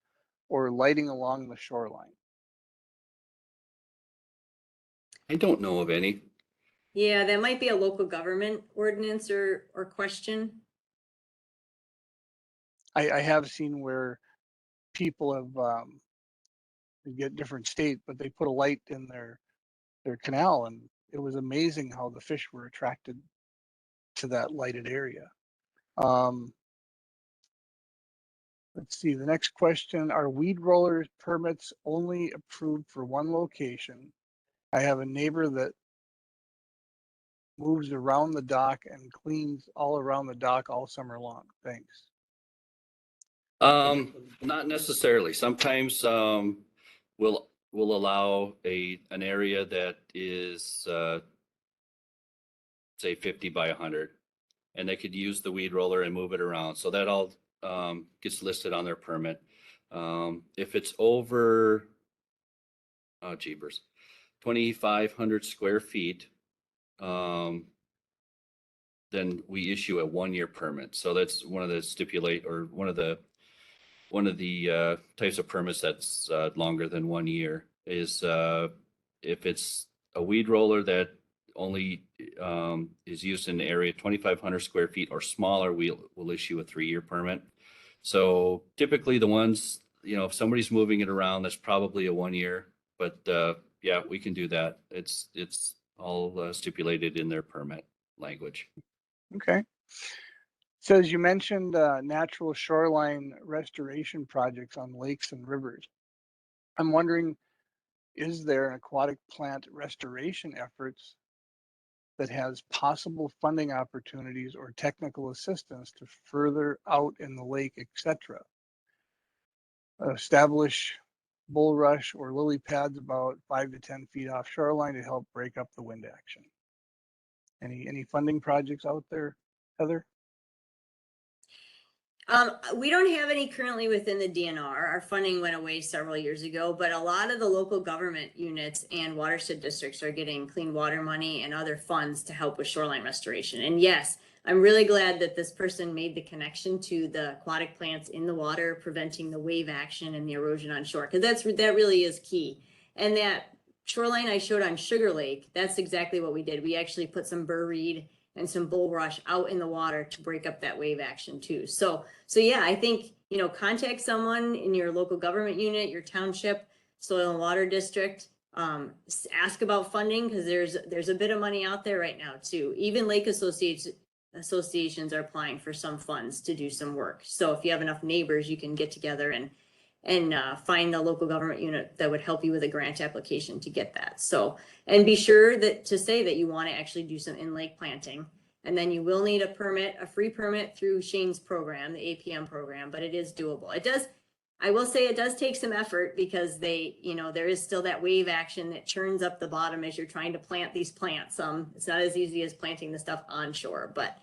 or lighting along the shoreline? I don't know of any. Yeah, that might be a local government ordinance or question. I have seen where people have they get different state, but they put a light in their canal, and it was amazing how the fish were attracted to that lighted area. Let's see, the next question, are weed roller permits only approved for one location? I have a neighbor that moves around the dock and cleans all around the dock all summer long. Thanks. Not necessarily. Sometimes we'll allow an area that is say 50 by 100, and they could use the weed roller and move it around. So that all gets listed on their permit. If it's over, oh jeepers, 2,500 square feet, then we issue a 1-year permit. So that's one of the one of the types of permits that's longer than 1 year is if it's a weed roller that only is used in the area 2,500 square feet or smaller, we'll issue a 3-year permit. So typically the ones, if somebody's moving it around, that's probably a 1 year, but yeah, we can do that. It's all stipulated in their permit language. Okay. Says you mentioned natural shoreline restoration projects on lakes and rivers. I'm wondering, is there an aquatic plant restoration efforts that has possible funding opportunities or technical assistance to further out in the lake, etc.? Establish bulrush or lily pads about 5 to 10 feet off shoreline to help break up the wind action. Any funding projects out there, Heather? We don't have any currently within the DNR. Our funding went away several years ago, but a lot of the local government units and watershed districts are getting clean water money and other funds to help with shoreline restoration. And yes, I'm really glad that this person made the connection to the aquatic plants in the water, preventing the wave action and the erosion on shore, because that really is key. And that shoreline I showed on Sugar Lake, that's exactly what we did. We actually put some burr reed and some bulrush out in the water to break up that wave action too. So yeah, I think, you know, contact someone in your local government unit, your township, soil and water district. Ask about funding, because there's a bit of money out there right now too. Even lake associations are applying for some funds to do some work. So if you have enough neighbors, you can get together and find the local government unit that would help you with a grant application to get that. So, and be sure that to say that you want to actually do some in-lake planting. And then you will need a permit, a free permit through Shane's program, the Apm program, but it is doable. It does, I will say it does take some effort, because they, you know, there is still that wave action that churns up the bottom as you're trying to plant these plants. It's not as easy as planting the stuff onshore, but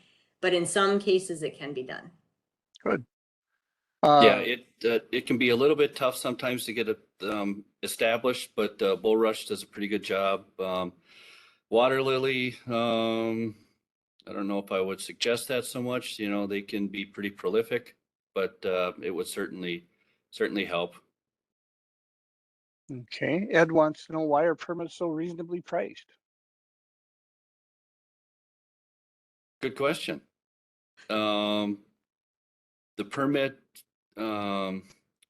in some cases it can be done. Good. Yeah, it can be a little bit tough sometimes to get it established, but bulrush does a pretty good job. Water lily, I don't know if I would suggest that so much. You know, they can be pretty prolific, but it would certainly help. Okay. Ed wants to know, why are permits so reasonably priced? Good question. The permit,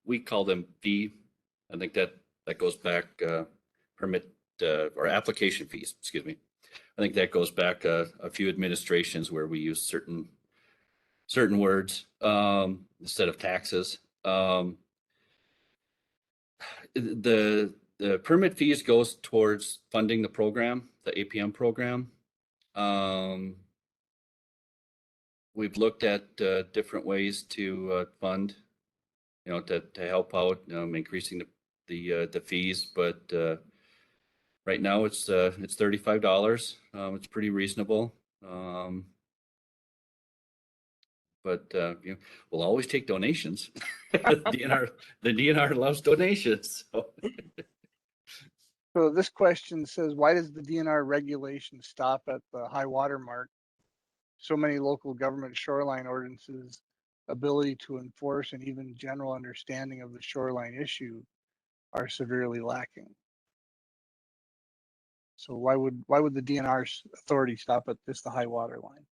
we call them fee. I think that goes back, permit or application fees, excuse me. I think that goes back a few administrations where we use certain words instead of taxes. The permit fees goes towards funding the program, the Apm program. We've looked at different ways to fund, you know, to help out, increasing the fees, but right now it's $35. It's pretty reasonable. But you know, we'll always take donations. The DNR loves donations. So this question says, why does the DNR regulation stop at the high water mark? So many local government shoreline ordinances, ability to enforce, and even general understanding of the shoreline issue are severely lacking. So why would the DNR's authority stop at just the high water line?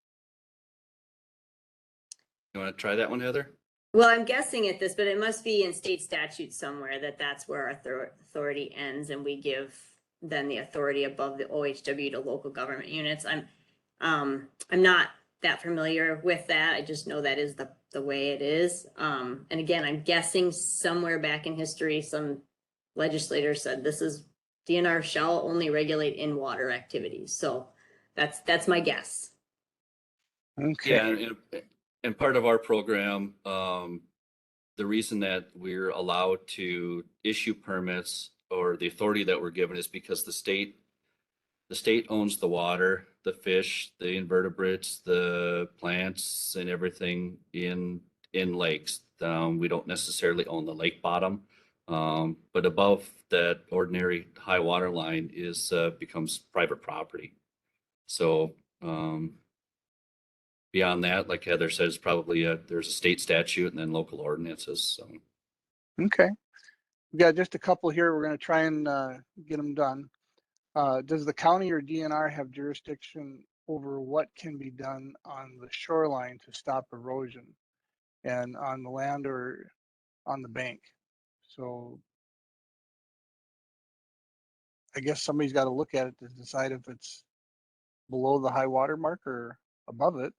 You want to try that one, Heather? Well, I'm guessing at this, but it must be in state statute somewhere that's where our authority ends, and we give then the authority above the OHW to local government units. I'm not that familiar with that. I just know that is the way it is. And again, I'm guessing somewhere back in history, some legislator said this is DNR shall only regulate in water activities. So that's my guess. Okay. Yeah, and part of our program, the reason that we're allowed to issue permits, or the authority that we're given, is because the state owns the water, the fish, the invertebrates, the plants, and everything in lakes. We don't necessarily own the lake bottom, but above that ordinary high water line is becomes private property. So beyond that, like Heather says, probably there's a state statute and then local ordinances. So. Okay. We've got just a couple here. We're going to try and get them done. Does the county or DNR have jurisdiction over what can be done on the shoreline to stop erosion, and on the land or on the bank? So I guess somebody's got to look at it to decide if it's below the high water mark or above it.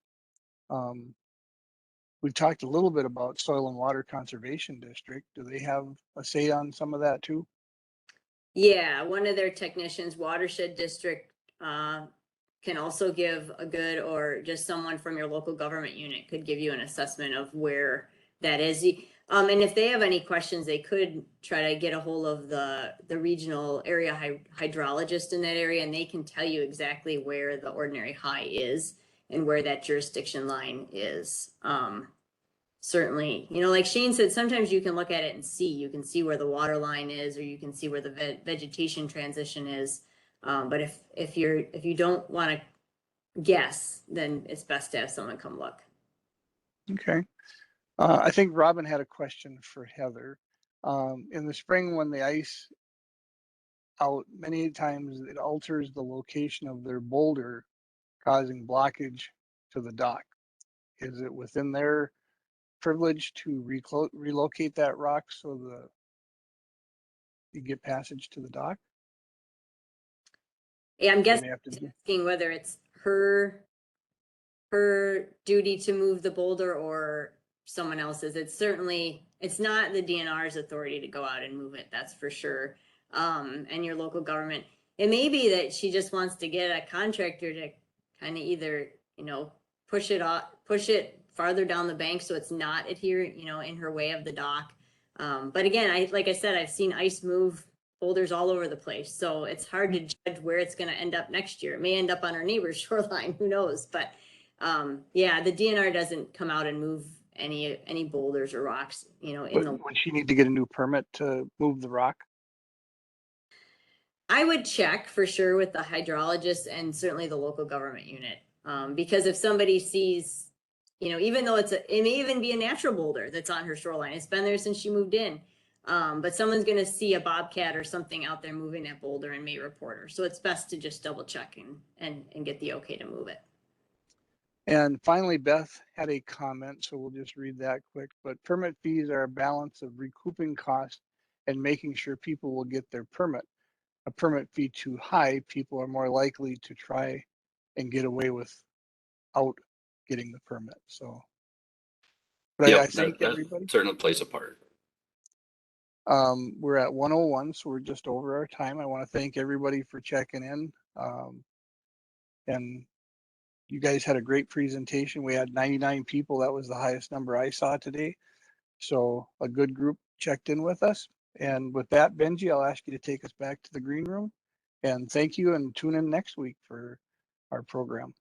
We've talked a little bit about Soil and Water Conservation District. Do they have a say on some of that too? Yeah, one of their technicians, Watershed District, can also give a good, or just someone from your local government unit could give you an assessment of where that is. And if they have any questions, they could try to get a hold of the regional area hydrologist in that area, and they can tell you exactly where the ordinary high is and where that jurisdiction line is. Certainly, you know, like Shane said, sometimes you can look at it and you can see where the water line is, or you can see where the vegetation transition is. But if you don't want to guess, then it's best to have someone come look. Okay. I think Robin had a question for Heather. In the spring, when the ice out, many times it alters the location of their boulder causing blockage to the dock. Is it within their privilege to relocate that rock so you get passage to the dock? Yeah, I'm They guessing may have to asking whether it's her duty to move the boulder or someone else's. It's not the DNR's authority to go out and move it, that's for sure. And your local government. It may be that she just wants to get a contractor to kind of either, push it farther down the bank so it's not adherent, in her way of the dock. But again, like I said, I've seen ice move boulders all over the place. So it's hard to judge where it's going to end up next year. It may end up on our neighbor's shoreline, who knows? But yeah, the DNR doesn't come out and move any boulders or rocks, would she need to get a new permit to move the rock? I would check for sure with the hydrologist and certainly the local government unit. Because if somebody sees, even though it may even be a natural boulder that's on her shoreline, it's been there since she moved in. But someone's going to see a bobcat or something out there moving that boulder and may report her. So it's best to just double check and get the okay to move it. And finally, Beth had a comment, so we'll just read that quick. But permit fees are a balance of recouping costs and making sure people will get their permit. A permit fee too high, people are more likely to try and get away without getting the permit. So, but Yep, I thank that everybody. certainly plays a part. We're at 1:01, so we're just over our time. I want to thank everybody for checking in. And you guys had a great presentation. We had 99 people. That was the highest number I saw today. So a good group checked in with us. And with that, Benji, I'll ask you to take us back to the green room. And thank you, and tune in next week for our program.